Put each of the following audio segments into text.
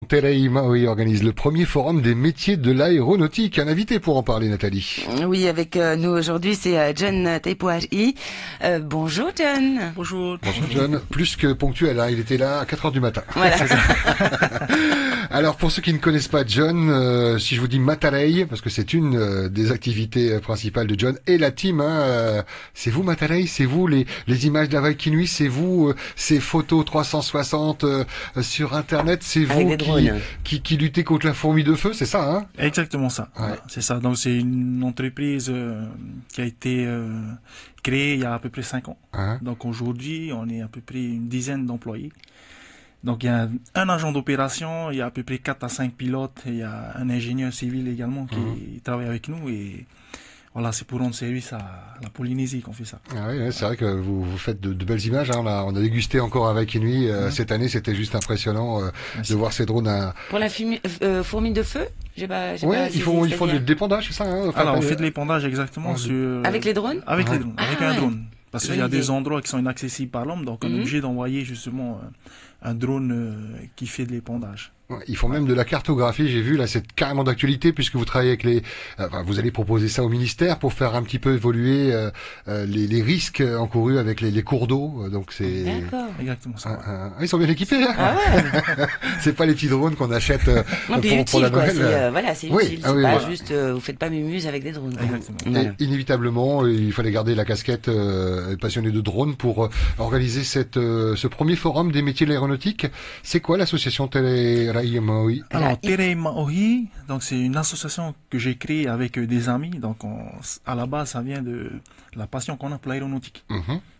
Terei Maui organise le premier forum des métiers de l'aéronautique. Un invité pour en parler, Nathalie. Oui, avec nous aujourd'hui, c'est John Tepoahi. Bonjour John. Bonjour. Bonjour John. Plus que ponctuel, hein. Il était là à 4 heures du matin. Voilà. Alors pour ceux qui ne connaissent pas John, si je vous dis Matarei, parce que c'est une des activités principales de John et la team, hein, c'est vous Matarei, c'est vous les images d'Hawaii Kinui, c'est vous ces photos 360 sur internet, c'est vous qui luttez contre la fourmi de feu, c'est ça, hein? Exactement ça. Ouais. Voilà, c'est ça. Donc c'est une entreprise qui a été créée il y a à peu près 5 ans. Hein? Donc aujourd'hui, on est à peu près une dizaine d'employés. Donc il y a un agent d'opération, il y a à peu près 4 à 5 pilotes, et il y a un ingénieur civil également qui travaille avec nous et voilà, c'est pour rendre service à la Polynésie qu'on fait ça. Ah oui, c'est vrai que vous faites de belles images, hein. On a dégusté encore avec Inui cette année, c'était juste impressionnant de voir ces drones. Pour la fourmi de feu, ils font de l'épandage, c'est ça, hein? Enfin, alors on fait de l'épandage exactement sur avec les drones. Avec les drones, avec un drone. Parce qu'il y a Bonne idée. des endroits qui sont inaccessibles par l'homme, donc on est obligé d'envoyer justement un drone qui fait de l'épandage. Ils font même de la cartographie, j'ai vu, là c'est carrément d'actualité puisque vous travaillez avec vous allez proposer ça au ministère pour faire un petit peu évoluer les risques encourus avec les cours d'eau, donc c'est... D'accord. Exactement ça. Ils sont bien équipés, hein. Ah ouais. C'est pas les petits drones qu'on achète Non, pour la Noël. C'est Oui, utile, ah oui, pas voilà. juste, vous faites pas mumuse avec des drones. Exactement. Voilà. Et inévitablement, il fallait garder la casquette passionné de drones pour organiser ce premier forum des métiers de l'aéronautique. C'est quoi l'association Terei Maui? Alors, Terei Maui, donc c'est une association que j'ai créée avec des amis. Donc, à la base, ça vient de la passion qu'on a pour l'aéronautique.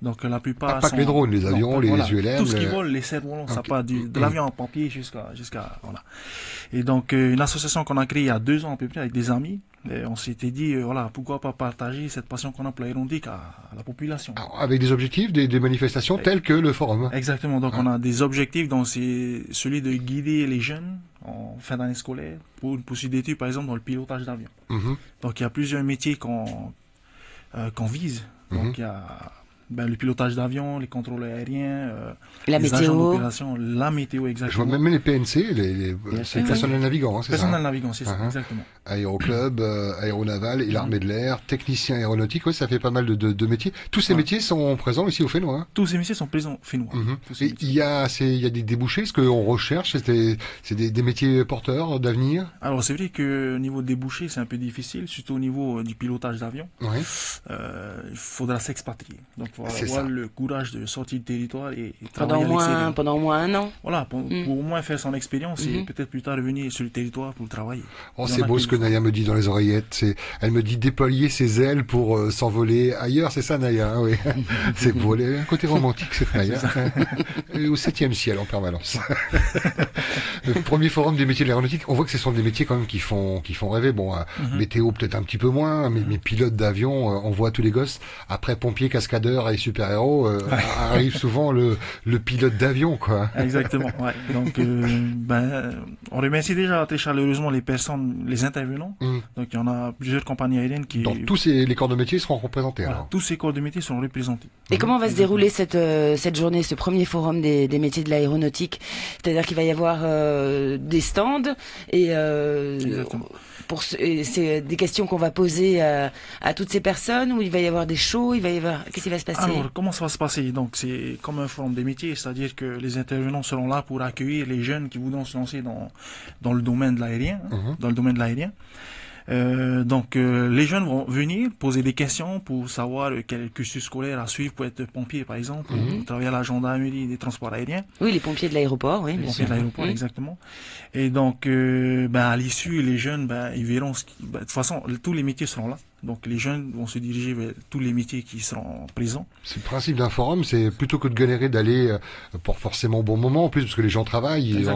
Donc, la plupart Pas que les drones, les avions, les ULM. Tout ce qui vole, les cerfs-volants, ça part de l'avion en papier jusqu'à, voilà. Et donc, une association qu'on a créée il y a 2 ans à peu près avec des amis. Et on s'était dit, voilà, pourquoi pas partager cette passion qu'on a pour l'aéronautique à la population. Alors, avec des objectifs, des manifestations telles que le forum. Exactement. Donc, on a des objectifs, donc c'est celui de guider les jeunes en fin d'année scolaire pour une poursuite d'études, par exemple, dans le pilotage d'avion. Donc, il y a plusieurs métiers qu'on vise. Donc, il y a le pilotage d'avion, les contrôles aériens, la les météo. agents d'opération, la météo, exactement. Je vois même les PNC, c'est personnel navigant, hein, c'est ça? Personnel navigant, c'est ça, exactement. Aéroclub, aéronaval et l'armée de l'air, technicien aéronautique, ça fait pas mal de métiers. Tous ces métiers sont présents ici au Fénois, hein? Tous ces métiers sont présents au Fénois. Et il y a des débouchés, ce qu'on recherche, c'est des métiers porteurs d'avenir? Alors c'est vrai que au niveau des débouchés, c'est un peu difficile, surtout au niveau du pilotage d'avion. Oui. Il faudra s'expatrier. Donc il faut C'est avoir ça. le courage de sortir du territoire et travailler à l'extérieur. Pendant au moins 1 an. Voilà, pour au moins faire son expérience et peut-être plus tard revenir sur le territoire pour travailler. Oh, c'est beau ce que Naya me dit dans les oreillettes. Elle me dit déployer ses ailes pour s'envoler ailleurs. C'est ça, Naya, hein, oui. C'est beau. Elle a un côté romantique, cette Naya. Et au 7e ciel en permanence. Le premier forum des métiers de l'aéronautique, on voit que ce sont des métiers quand même qui font rêver. Bon, météo peut-être un petit peu moins, mais pilote d'avion, on voit tous les gosses. Après pompiers, cascadeurs et super-héros, arrive souvent le pilote d'avion, quoi. Exactement, ouais. Donc, on remercie déjà très chaleureusement les personnes, les intervenants. Donc, il y en a plusieurs compagnies aériennes qui... Donc, tous les corps de métier seront représentés, alors. Tous ces corps de métier sont représentés. Et comment va se dérouler cette journée, ce premier forum des métiers de l'aéronautique? C'est-à-dire qu'il va y avoir des stands et c'est des questions qu'on va poser à toutes ces personnes, où il va y avoir des shows, qu'est-ce qui va se passer? Alors, comment ça va se passer? Donc, c'est comme un forum des métiers, c'est-à-dire que les intervenants seront là pour accueillir les jeunes qui voudront se lancer dans le domaine de l'aérien, dans le domaine de l'aérien. Donc les jeunes vont venir poser des questions pour savoir quel cursus scolaire à suivre pour être pompier par exemple, ou travailler à la gendarmerie des transports aériens. Oui, les pompiers de l'aéroport, oui, les bien pompiers sûr. de l'aéroport, exactement. Et donc à l'issue, les jeunes, ils verront de toute façon, tous les métiers seront là. Donc les jeunes vont se diriger vers tous les métiers qui seront présents. C'est le principe d'un forum, c'est plutôt que de galérer d'aller pour forcément au bon moment, en plus parce que les gens travaillent.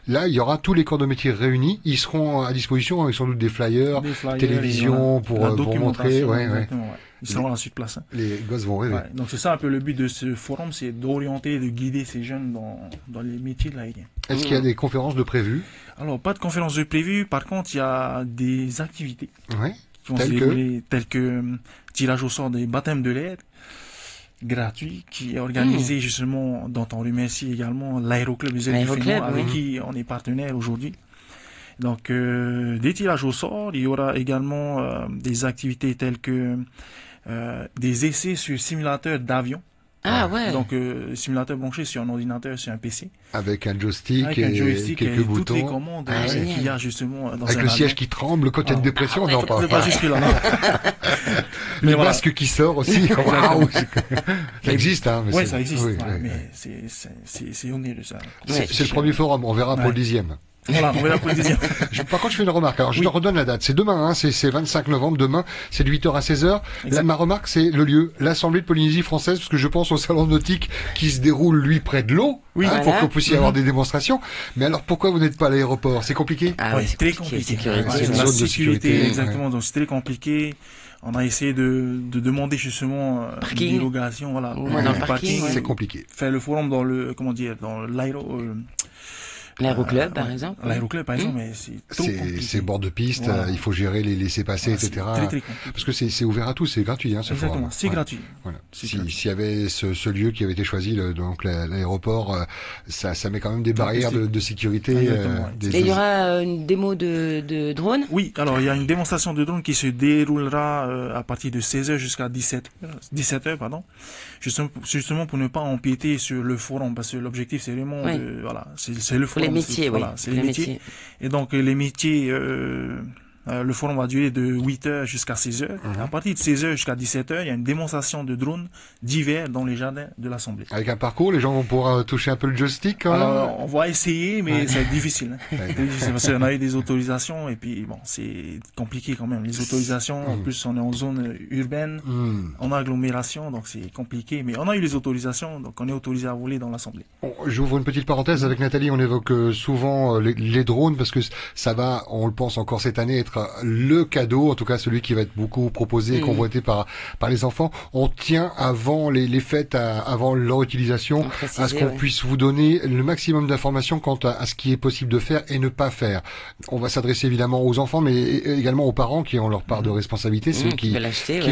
Là, il y aura tous les corps de métier réunis. Ils seront à disposition avec sans doute des flyers télévision pour montrer. Ils seront là sur place. Les gosses vont rêver. Donc c'est ça un peu le but de ce forum, c'est d'orienter, de guider ces jeunes dans les métiers de l'aérien. Est-ce qu'il y a des conférences de prévues? Alors pas de conférences de prévues, par contre il y a des activités. Ouais. Qui vont se dérouler, tels que tirage au sort des baptêmes de l'air, gratuit qui est organisé justement, dont on remercie également l'Aéroclub des Ailes du Fénois, avec qui on est partenaire aujourd'hui. Donc, des tirages au sort, il y aura également des activités telles que des essais sur simulateur d'avion. Ah ouais. Donc, simulateur branché sur un ordinateur, sur un PC. Avec un joystick, et quelques boutons. Toutes les commandes qu'il y a justement dans avec le siège qui tremble quand il y a une dépression, non pas. Pas jusque là. Le masque qui sort aussi. Waouh. Ça existe, hein. Oui, ça existe. Mais c'est onéreux, ça. C'est le premier forum. On verra pour le 10e. Voilà, on verra pour le 10e. Par contre, je fais une remarque. Alors, je te redonne la date. C'est demain, hein. C'est 25 novembre, demain. C'est de 8h à 16h. Là, ma remarque, c'est le lieu. L'Assemblée de Polynésie française, parce que je pense au salon nautique qui se déroule, lui, près de l'eau. Oui, hein, pour que vous puissiez avoir des démonstrations. Mais alors, pourquoi vous n'êtes pas à l'aéroport? C'est compliqué? Ah oui, c'est très compliqué. C'est une zone de sécurité. Exactement. Donc, c'est très compliqué. On a essayé de demander justement une dérogation, voilà. Dans le parking. C'est compliqué. Faire le forum dans le, dans l'aéroclub, par exemple. L'aéroclub, par exemple, mais c'est trop compliqué. C'est bord de piste, il faut gérer les laissez-passer, etc. Très parce que c'est ouvert à tous, c'est gratuit, hein, ce forum. Exactement, c'est gratuit. Voilà. S'il y avait ce lieu qui avait été choisi, donc l'aéroport, ça met quand même des barrières de sécurité. Et il y aura une démo de drone? Oui, alors il y a une démonstration de drone qui se déroulera à partir de 16h jusqu'à 17h, pardon. Justement pour ne pas empiéter sur le forum, parce que l'objectif c'est vraiment c'est le forum. Les métiers, voilà, c'est les métiers. Et donc les métiers, le forum va durer de 8h jusqu'à 16h. À partir de 16h jusqu'à 17h, il y a une démonstration de drones divers dans les jardins de l'Assemblée. Avec un parcours, les gens vont pouvoir toucher un peu le joystick. Alors, on va essayer, mais c'est difficile. Parce qu'on a eu des autorisations et puis bon, c'est compliqué quand même. Les autorisations, en plus on est en zone urbaine, en agglomération, donc c'est compliqué. Mais on a eu les autorisations, donc on est autorisé à voler dans l'Assemblée. J'ouvre une petite parenthèse avec Nathalie. On évoque souvent les drones parce que ça va, on le pense encore cette année, être le cadeau, en tout cas celui qui va être beaucoup proposé et convoité par les enfants. On tient avant les fêtes, avant leur utilisation, à ce qu'on puisse vous donner le maximum d'informations quant à ce qui est possible de faire et ne pas faire. On va s'adresser évidemment aux enfants, mais également aux parents qui ont leur part de responsabilité, ceux qui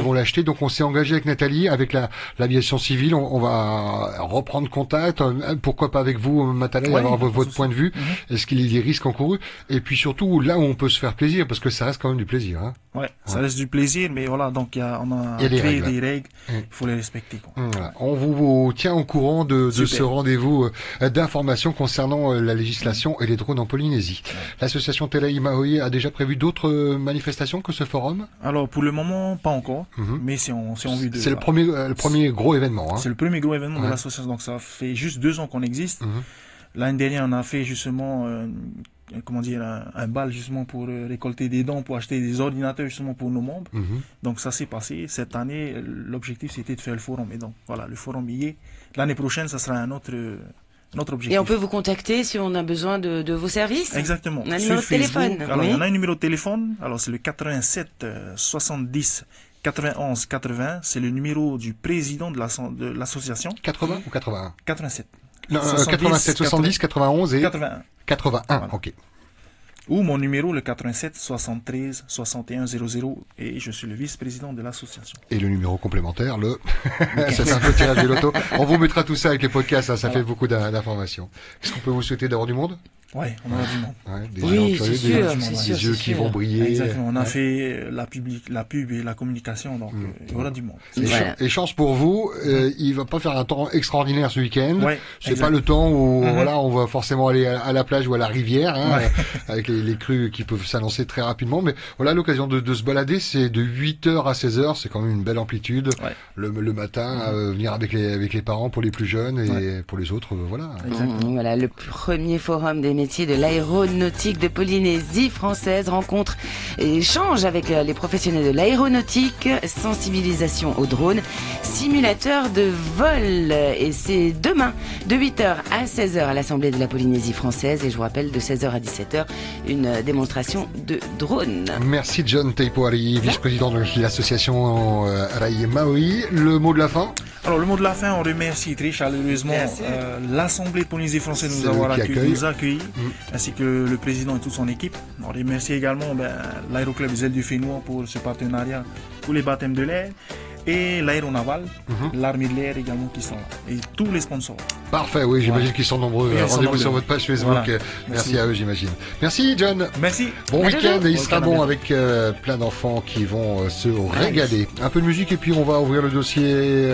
vont l'acheter. Donc on s'est engagé avec Nathalie, avec l'aviation civile. On va reprendre contact. Pourquoi pas avec vous, Matala, avoir votre point de vue. Est-ce qu'il y a des risques encourus? Et puis surtout là où on peut se faire plaisir, parce que ça reste quand même du plaisir. Hein. Ça reste du plaisir, mais voilà, donc on a créé des règles, il faut les respecter. Quoi. Voilà. On vous tient au courant de ce rendez-vous d'information concernant la législation et les drones en Polynésie. L'association Telei Maui a déjà prévu d'autres manifestations que ce forum? Alors pour le moment, pas encore, mais c'est en vue de... C'est le premier gros événement. Hein. C'est le premier gros événement de l'association, donc ça fait juste 2 ans qu'on existe. L'année dernière, on a fait justement... un bal justement pour récolter des dons, pour acheter des ordinateurs justement pour nos membres. Donc ça s'est passé. Cette année, l'objectif c'était de faire le forum. Et donc voilà, le forum y est. L'année prochaine, ça sera un autre objectif. Et on peut vous contacter si on a besoin de vos services? Exactement. Un numéro de téléphone. Alors, il y en a un numéro de téléphone. Alors c'est le 87 70 91 80. C'est le numéro du président de l'association. 80 ou 81? 87. Non, 87, 70, 91 et 81. 81, voilà. Ok. Ou mon numéro, le 87 73 61 00, et je suis le vice-président de l'association. Et le numéro complémentaire, c'est un peu tirage de loto. On vous mettra tout ça avec les podcasts, ça fait beaucoup d'informations. Est-ce qu'on peut vous souhaiter d'avoir du monde? Ouais, on aura du monde. Des yeux qui vont briller. Exactement. On a fait la pub et la communication, donc il y aura du monde. Et chance pour vous, il va pas faire un temps extraordinaire ce week-end. C'est pas le temps où on va forcément aller à la plage ou à la rivière, avec les crues qui peuvent s'annoncer très rapidement. Mais voilà, l'occasion de se balader, c'est de 8h à 16h, c'est quand même une belle amplitude. Le matin, venir avec les parents pour les plus jeunes et pour les autres, voilà. Voilà, le premier forum des métiers de l'aéronautique de Polynésie française, rencontre et échange avec les professionnels de l'aéronautique, sensibilisation aux drones, simulateur de vol. Et c'est demain de 8h à 16h à l'Assemblée de la Polynésie française, et je vous rappelle de 16h à 17h une démonstration de drone. Merci John Teipoari, vice-président de l'association Telei Maui. Le mot de la fin? Alors le mot de la fin, on remercie très chaleureusement l'Assemblée de Polynésie française de nous avoir accueillis, ainsi que le président et toute son équipe. On remercie également l'Aéroclub des Ailes du Fénois pour ce partenariat pour les baptêmes de l'air. et l'aéronaval, l'armée de l'air également qui sont là. Et tous les sponsors. Parfait, oui, j'imagine qu'ils sont nombreux. Oui, ils sont Rendez-vous nombreux. sur votre page Facebook. Voilà. Merci à eux, j'imagine. Merci, John. Merci. Bon À week-end, Jojo. et il sera Bon bon week-end. avec plein d'enfants qui vont se régaler. Un peu de musique et puis on va ouvrir le dossier